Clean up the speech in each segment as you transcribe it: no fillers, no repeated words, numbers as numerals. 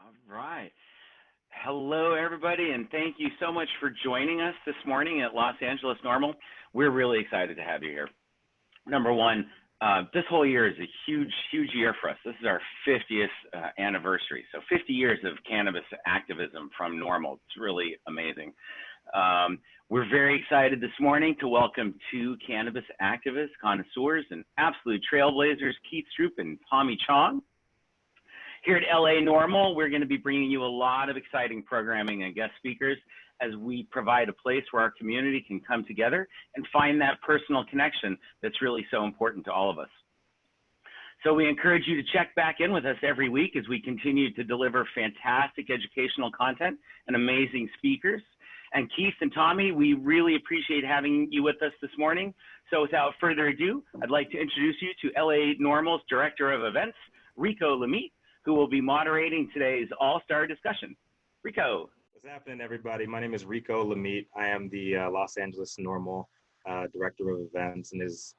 All right. Hello, everybody, and thank you so much for joining us this morning at Los Angeles Norml. We're really excited to have you here. Number one, this whole year is a huge, huge year for us. This is our 50th anniversary. So 50 years of cannabis activism from Norml. It's really amazing. We're very excited this morning to welcome two cannabis activists, connoisseurs, and absolute trailblazers, Keith Stroup and Tommy Chong. Here at LA Norml, we're going to be bringing you a lot of exciting programming and guest speakers as we provide a place where our community can come together and find that personal connection that's really so important to all of us. So we encourage you to check back in with us every week as we continue to deliver fantastic educational content and amazing speakers. And Keith and Tommy, we really appreciate having you with us this morning. So without further ado, I'd like to introduce you to LA Norml's Director of Events, Rico Lamite, who will be moderating today's all-star discussion. Rico. What's happening, everybody? My name is Rico Lamite. I am the Los Angeles Norml Director of Events, and it is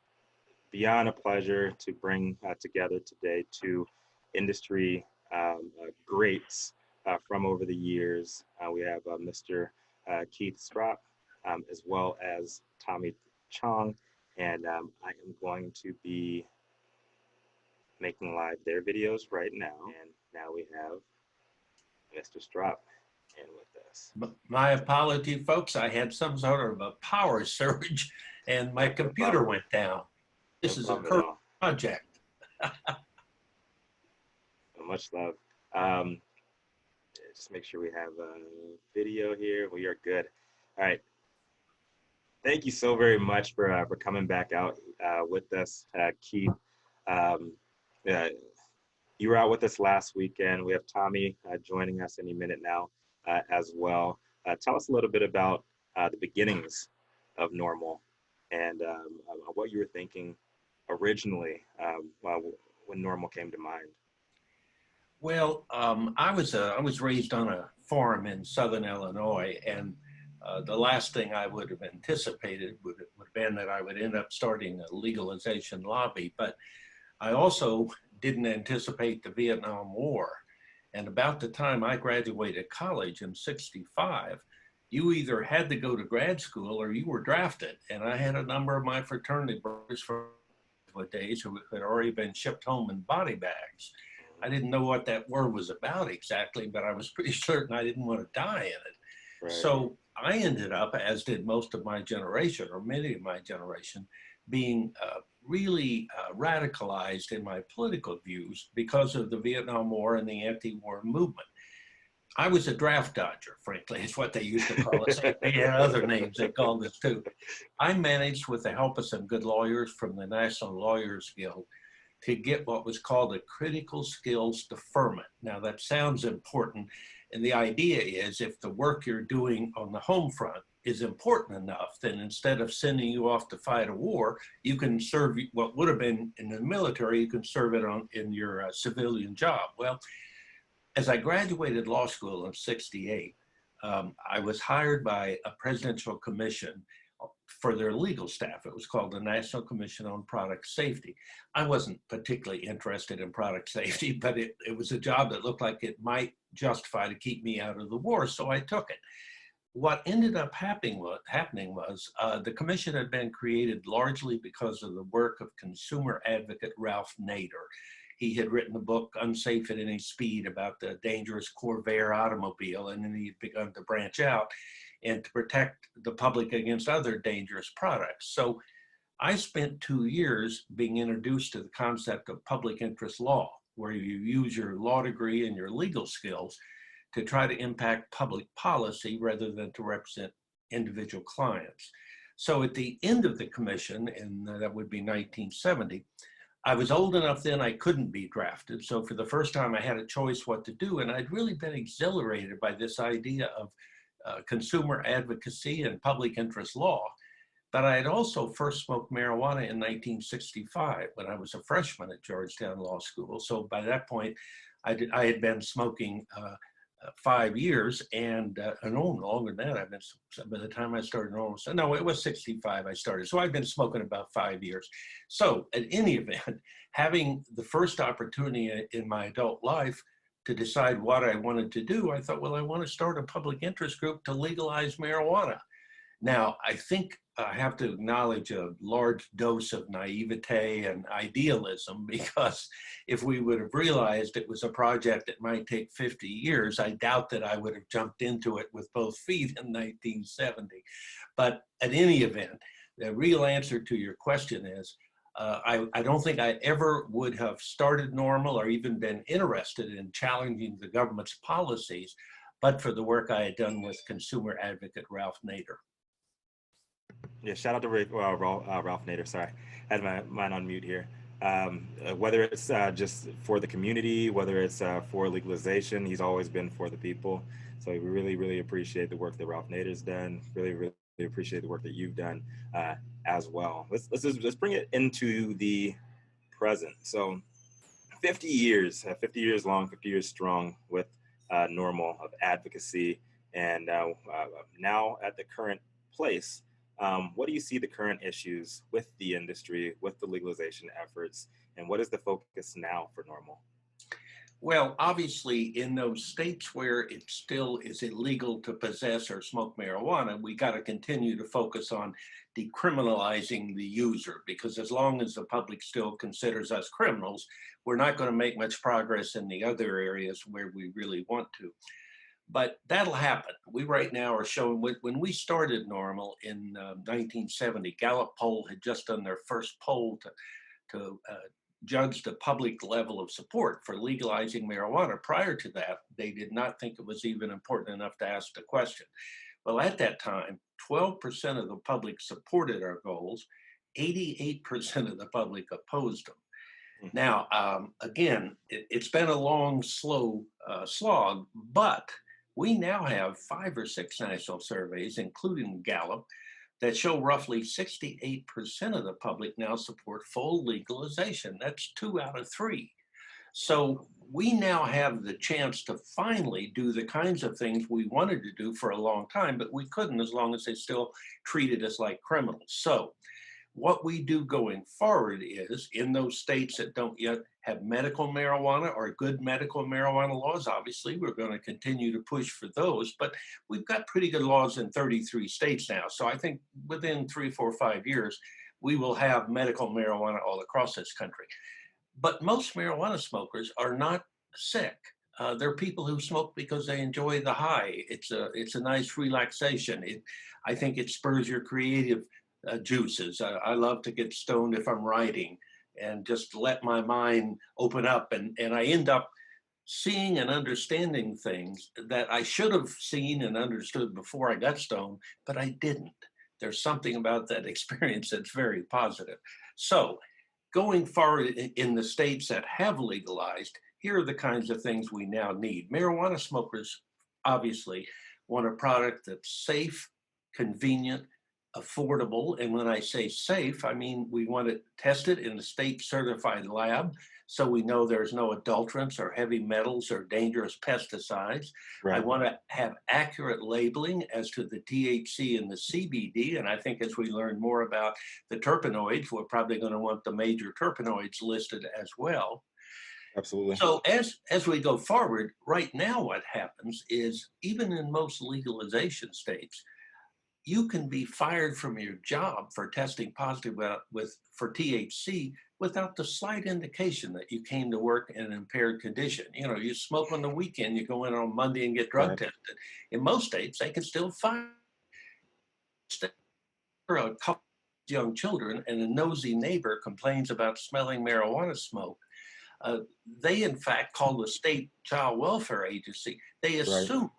beyond a pleasure to bring together today two industry greats from over the years. We have Mr. Keith Stroup, as well as Tommy Chong, and I am going to be making live their videos right now. And now we have Mr. Stroup in with us. My apology, folks. I had some sort of a power surge and my computer went down. This is a current project. Much love. Just make sure we have a video here. We are good. All right. Thank you so very much for coming back out with us, Keith. You were out with us last weekend. We have Tommy joining us any minute now as well. Tell us a little bit about the beginnings of Norml and what you were thinking originally when Norml came to mind. Well, I was raised on a farm in southern Illinois, and the last thing I would have anticipated would have been that I would end up starting a legalization lobby. But I also didn't anticipate the Vietnam War. And about the time I graduated college in '65, you either had to go to grad school or you were drafted. And I had a number of my fraternity brothers from the days who had already been shipped home in body bags. I didn't know what that war was about exactly, but I was pretty certain I didn't want to die in it. Right. So I ended up, as did most of my generation, or many of my generation, being really radicalized in my political views because of the Vietnam War and the anti-war movement. I was a draft dodger, frankly, is what they used to call us. They had other names they called us too. I managed, with the help of some good lawyers from the National Lawyers Guild, to get what was called a critical skills deferment. Now that sounds important, and the idea is if the work you're doing on the home front is important enough, then instead of sending you off to fight a war, you can serve what would have been in the military, you can serve it in your civilian job. Well, as I graduated law school in '68, I was hired by a presidential commission for their legal staff. It was called the National Commission on Product Safety. I wasn't particularly interested in product safety, but it was a job that looked like it might justify to keep me out of the war, so I took it. What ended up happening was the commission had been created largely because of the work of consumer advocate Ralph Nader. He had written a book, Unsafe at Any Speed, about the dangerous Corvair automobile, and then he'd begun to branch out and to protect the public against other dangerous products. So I spent 2 years being introduced to the concept of public interest law, where you use your law degree and your legal skills to try to impact public policy rather than to represent individual clients. So at the end of the commission, and that would be 1970, I was old enough then I couldn't be drafted. So for the first time I had a choice what to do, and I'd really been exhilarated by this idea of consumer advocacy and public interest law. But I had also first smoked marijuana in 1965 when I was a freshman at Georgetown Law School. So by that point, I had been smoking 5 years, and no, longer than that. By the time I started Norml, so no, it was 65 I started. So I've been smoking about 5 years. So at any event, having the first opportunity in my adult life to decide what I wanted to do, I thought, well, I want to start a public interest group to legalize marijuana. Now, I think I have to acknowledge a large dose of naivete and idealism, because if we would have realized it was a project that might take 50 years, I doubt that I would have jumped into it with both feet in 1970. But at any event, the real answer to your question is, I don't think I ever would have started Norml or even been interested in challenging the government's policies, but for the work I had done with consumer advocate Ralph Nader. Yeah, shout out to Ralph Nader. Sorry, I had mine on mute here. Whether it's just for the community, whether it's for legalization, he's always been for the people. So we really, really appreciate the work that Ralph Nader's done. Really, really appreciate the work that you've done as well. Let's bring it into the present. So 50 years long, 50 years strong with Norml of advocacy, and now at the current place. What do you see the current issues with the industry, with the legalization efforts, and what is the focus now for Norml? Well, obviously, in those states where it still is illegal to possess or smoke marijuana, we got to continue to focus on decriminalizing the user, because as long as the public still considers us criminals, we're not going to make much progress in the other areas where we really want to. But that'll happen. We right now are showing, when we started Norml in 1970, Gallup poll had just done their first poll to judge the public level of support for legalizing marijuana. Prior to that, they did not think it was even important enough to ask the question. Well, at that time, 12% of the public supported our goals, 88% of the public opposed them. Now, again, it's been a long, slow slog, but we now have 5 or 6 national surveys, including Gallup, that show roughly 68% of the public now support full legalization. That's 2 out of 3. So we now have the chance to finally do the kinds of things we wanted to do for a long time, but we couldn't, as long as they still treated us like criminals. So what we do going forward is, in those states that don't yet have medical marijuana or good medical marijuana laws, obviously we're going to continue to push for those, but we've got pretty good laws in 33 states now. So I think within 3, 4, 5 years, we will have medical marijuana all across this country. But most marijuana smokers are not sick. They're people who smoke because they enjoy the high. It's a nice relaxation. I think it spurs your creative juices. I love to get stoned if I'm writing and just let my mind open up, and I end up seeing and understanding things that I should have seen and understood before I got stoned, but I didn't. There's something about that experience that's very positive. So going forward in the states that have legalized, here are the kinds of things we now need. Marijuana smokers obviously want a product that's safe, convenient, affordable. And when I say safe, I mean we want it tested in a state certified lab, so we know there's no adulterants or heavy metals or dangerous pesticides. Right. I want to have accurate labeling as to the THC and the CBD. And I think as we learn more about the terpenoids, we're probably going to want the major terpenoids listed as well. Absolutely. So as we go forward, right now what happens is, even in most legalization states, you can be fired from your job for testing positive for THC without the slight indication that you came to work in an impaired condition. You know, you smoke on the weekend, you go in on Monday and get drug tested. In most states, they can still fire a couple of young children, and a nosy neighbor complains about smelling marijuana smoke. They, in fact, call the state child welfare agency. They assume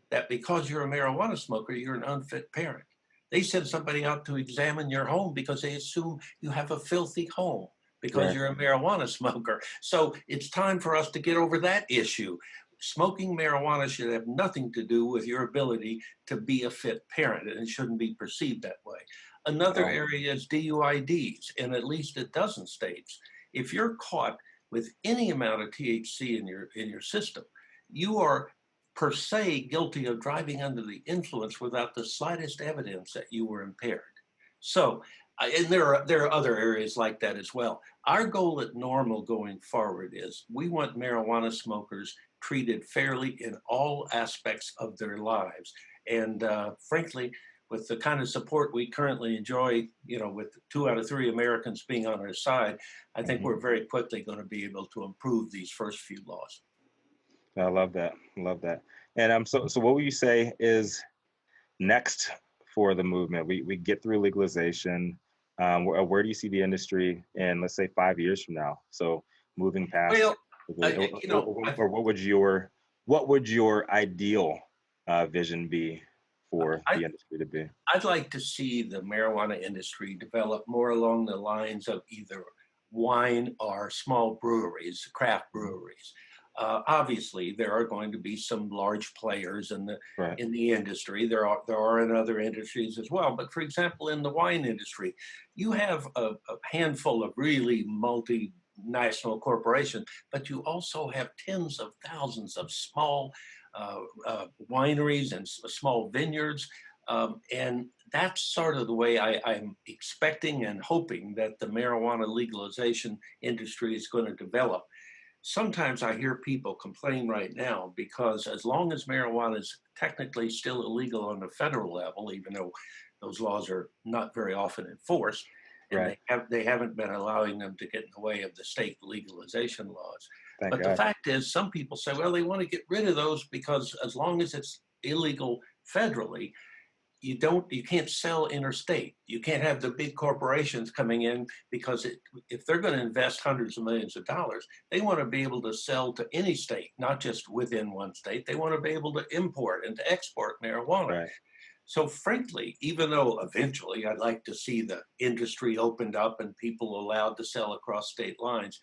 that because you're a marijuana smoker, you're an unfit parent. They send somebody out to examine your home because they assume you have a filthy home because you're a marijuana smoker. So it's time for us to get over that issue. Smoking marijuana should have nothing to do with your ability to be a fit parent, and it shouldn't be perceived that way. Another area is DUIDs in at least a dozen states. If you're caught with any amount of THC in your system, you are per se guilty of driving under the influence without the slightest evidence that you were impaired. So And there are other areas like that as well. Our goal at Norml going forward is we want marijuana smokers treated fairly in all aspects of their lives. And frankly, with the kind of support we currently enjoy, with 2 out of 3 Americans being on our side, I think we're very quickly going to be able to improve these first few laws. I love that. Love that. And so what would you say is next for the movement? We get through legalization. Where do you see the industry in, let's say, 5 years from now? So moving past, Well, or what would your ideal vision be for the industry to be? I'd like to see the marijuana industry develop more along the lines of either wine or small breweries, craft breweries. Obviously, there are going to be some large players in the industry. There are in other industries as well. But for example, in the wine industry, you have a handful of really multinational corporations, but you also have tens of thousands of small wineries and small vineyards. And that's sort of the way I'm expecting and hoping that the marijuana legalization industry is going to develop. Sometimes I hear people complain right now because as long as marijuana is technically still illegal on the federal level, even though those laws are not very often enforced, and they haven't been allowing them to get in the way of the state legalization laws. But the fact is, some people say, well, they want to get rid of those because as long as it's illegal federally, you can't sell interstate. You can't have the big corporations coming in because if they're going to invest hundreds of millions of dollars, they want to be able to sell to any state, not just within one state. They want to be able to import and to export marijuana. Right. So frankly, even though eventually I'd like to see the industry opened up and people allowed to sell across state lines,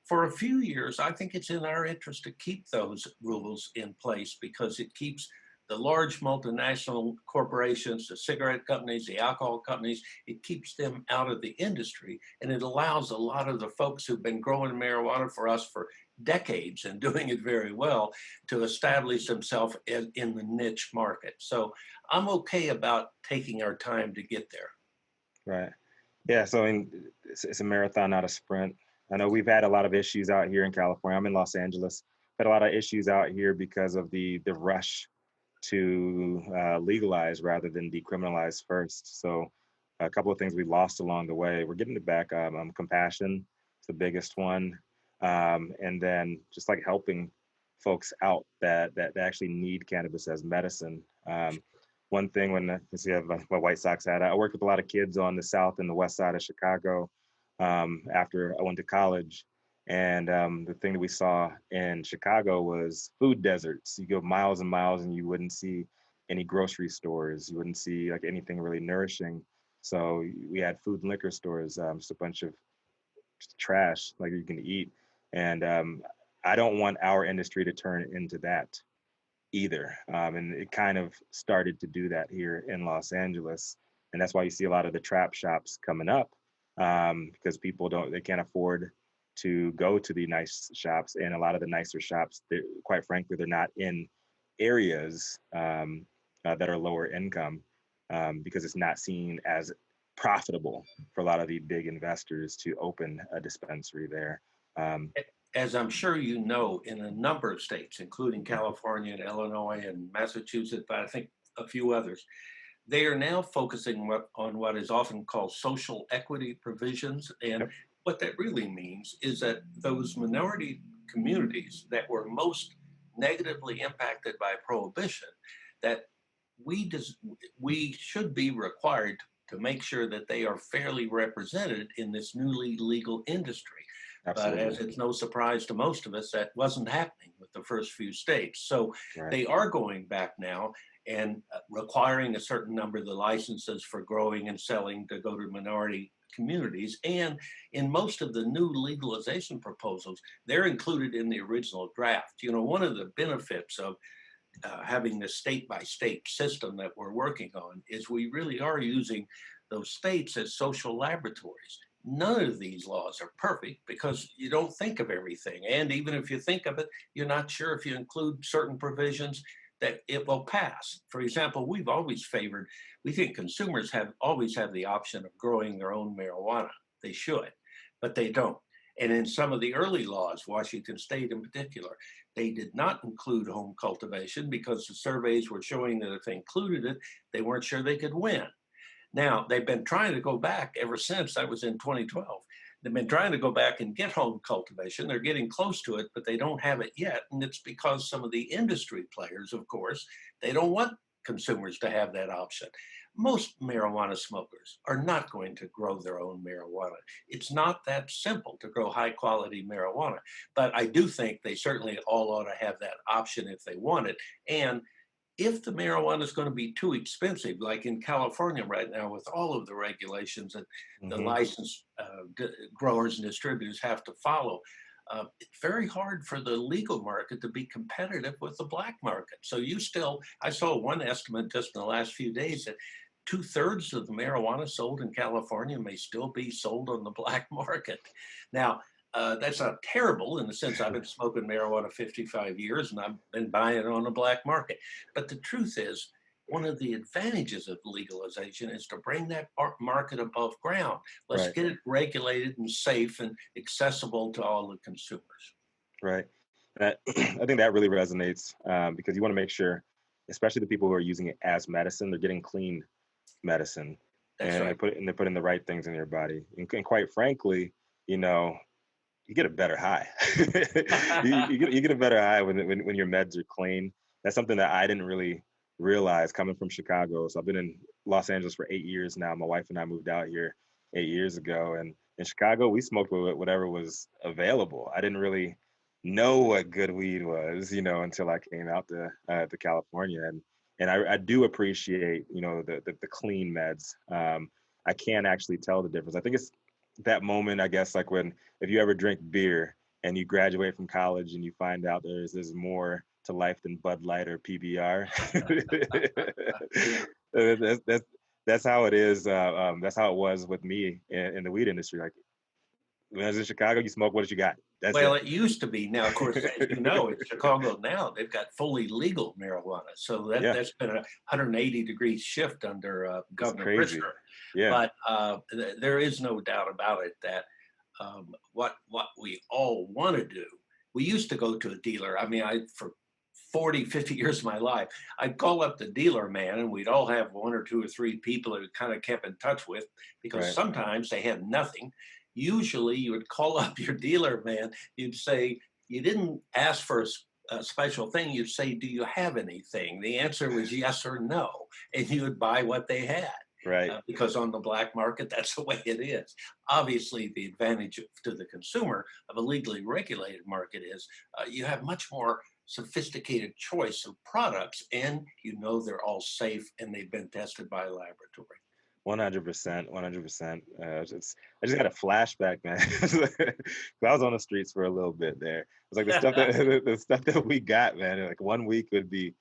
for a few years, I think it's in our interest to keep those rules in place because it keeps the large multinational corporations, the cigarette companies, the alcohol companies, it keeps them out of the industry. And it allows a lot of the folks who've been growing marijuana for us for decades and doing it very well to establish themselves in the niche market. So I'm okay about taking our time to get there. Right. Yeah. So it's a marathon, not a sprint. I know we've had a lot of issues out here in California. I'm in Los Angeles. Had a lot of issues out here because of the rush to legalize rather than decriminalize first. So a couple of things we lost along the way. We're getting it back. Compassion is the biggest one, and then just like helping folks out that actually need cannabis as medicine. One thing when I see I have my White Sox hat, I worked with a lot of kids on the south and the west side of Chicago after I went to college. And the thing that we saw in Chicago was food deserts. You go miles and miles and you wouldn't see any grocery stores. You wouldn't see like anything really nourishing. So we had food and liquor stores, just a bunch of trash like you can eat. And I don't want our industry to turn into that either. And it kind of started to do that here in Los Angeles. And that's why you see a lot of the trap shops coming up because people they can't afford to go to the nice shops, and a lot of the nicer shops, quite frankly, they're not in areas that are lower income because it's not seen as profitable for a lot of the big investors to open a dispensary there. As I'm sure you know, in a number of states, including California and Illinois and Massachusetts, but I think a few others, they are now focusing on what is often called social equity provisions. And what that really means is that those minority communities that were most negatively impacted by prohibition, that we should be required to make sure that they are fairly represented in this newly legal industry. Absolutely. But as it's no surprise to most of us, that wasn't happening with the first few states. So they are going back now and requiring a certain number of the licenses for growing and selling to go to minority communities. And in most of the new legalization proposals, they're included in the original draft. You know, one of the benefits of having the state-by-state system that we're working on is we really are using those states as social laboratories. None of these laws are perfect because you don't think of everything. And even if you think of it, you're not sure if you include certain provisions that it will pass. For example, we think consumers always have the option of growing their own marijuana. They should, but they don't. And in some of the early laws, Washington State in particular, they did not include home cultivation because the surveys were showing that if they included it, they weren't sure they could win. Now, they've been trying to go back ever since. That was in 2012. They've been trying to go back and get home cultivation. They're getting close to it, but they don't have it yet. And it's because some of the industry players, of course, they don't want consumers to have that option. Most marijuana smokers are not going to grow their own marijuana. It's not that simple to grow high quality marijuana, but I do think they certainly all ought to have that option if they want it. And if the marijuana is going to be too expensive, like in California right now, with all of the regulations that the licensed growers and distributors have to follow, it's very hard for the legal market to be competitive with the black market. So I saw one estimate just in the last few days that 2/3 of the marijuana sold in California may still be sold on the black market. Now, that's not terrible in the sense I've been smoking marijuana 55 years and I've been buying it on the black market. But the truth is, one of the advantages of legalization is to bring that market above ground. Let's get it regulated and safe and accessible to all the consumers. Right. I think that really resonates because you want to make sure, especially the people who are using it as medicine, they're getting clean medicine. That's and right. they're putting the right things in your body. And quite frankly, you get a better high. you get a better high when your meds are clean. That's something that I didn't really realize coming from Chicago. So I've been in Los Angeles for 8 years now. My wife and I moved out here 8 years ago. And in Chicago, we smoked whatever was available. I didn't really know what good weed was, until I came out to California. And I do appreciate, the clean meds. I can actually tell the difference. I think it's that moment, I guess, like if you ever drink beer and you graduate from college and you find out there's more to life than Bud Light or PBR. That's how it is. That's how it was with me in the weed industry. Like when I was in Chicago, you smoke what you got. That's Well, it. It used to be. Now, of course, as you know, in Chicago now, they've got fully legal marijuana. So that's been a 180-degree shift under Governor crazy. Pritzker. Yeah. But there is no doubt about it that what we all want to do, we used to go to a dealer. I mean, for 40, 50 years of my life, I'd call up the dealer man and we'd all have one or two or three people that we kind of kept in touch with because sometimes they had nothing. Usually you would call up your dealer man, you'd say, you didn't ask for a special thing, you'd say, do you have anything? The answer was yes or no, and you would buy what they had. Right. Because on the black market, that's the way it is. Obviously, the advantage to the consumer of a legally regulated market is you have much more sophisticated choice of products, and they're all safe and they've been tested by a laboratory. 100%, 100%. I just got a flashback, man. I was on the streets for a little bit there. It was like the stuff that we got, man. Like 1 week would be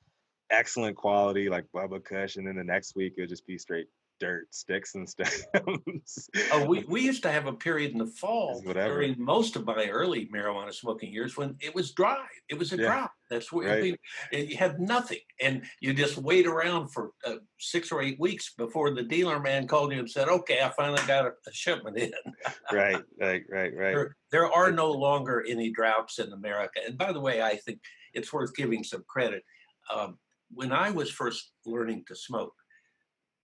excellent quality, like Bubba Kush, and then the next week it would just be straight dirt, sticks and stems. We used to have a period in the fall during most of my early marijuana smoking years when it was dry. It was a drought. That's where you had nothing. And you just wait around for 6 or 8 weeks before the dealer man called you and said, okay, I finally got a shipment in. Right. There are no longer any droughts in America. And by the way, I think it's worth giving some credit. When I was first learning to smoke,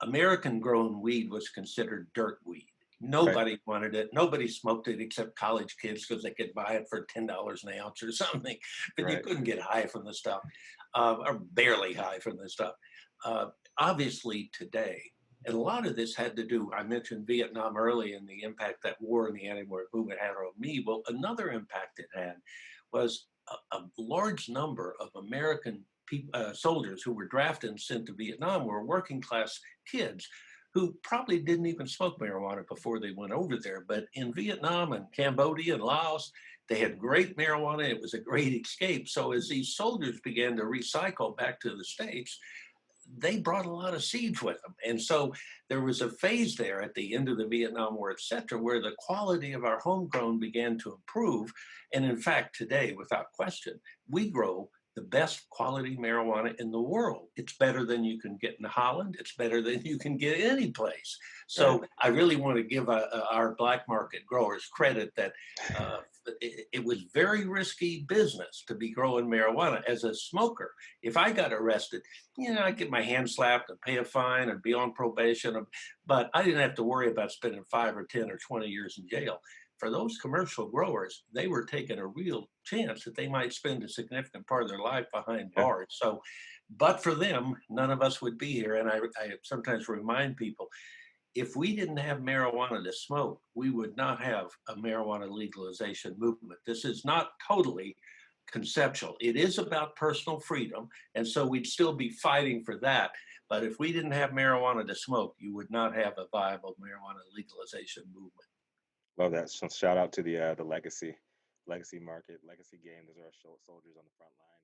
American grown weed was considered dirt weed. Nobody wanted it. Nobody smoked it except college kids because they could buy it for $10 an ounce or something. But you couldn't get high from the stuff, or barely high from the stuff. Obviously today, and a lot of this had to do, I mentioned Vietnam early and the impact that war and the anti-war movement had on me. Well, another impact it had was a large number of American soldiers who were drafted and sent to Vietnam were working class kids who probably didn't even smoke marijuana before they went over there. But in Vietnam and Cambodia and Laos, they had great marijuana. It was a great escape. So as these soldiers began to recycle back to the States, they brought a lot of seeds with them. And so there was a phase there at the end of the Vietnam War, et cetera, where the quality of our homegrown began to improve. And in fact, today, without question, we grow the best quality marijuana in the world. It's better than you can get in Holland. It's better than you can get any place. So Right. I really want to give our black market growers credit that it was very risky business to be growing marijuana as a smoker. If I got arrested, I'd get my hand slapped and pay a fine and be on probation, but I didn't have to worry about spending 5 or 10 or 20 years in jail. For those commercial growers, they were taking a real chance that they might spend a significant part of their life behind Yeah. bars. So, but for them, none of us would be here. And I sometimes remind people, if we didn't have marijuana to smoke, we would not have a marijuana legalization movement. This is not totally conceptual. It is about personal freedom. And so we'd still be fighting for that. But if we didn't have marijuana to smoke, you would not have a viable marijuana legalization movement. Love that. So shout out to the legacy market, legacy game. Those are our soldiers on the front line.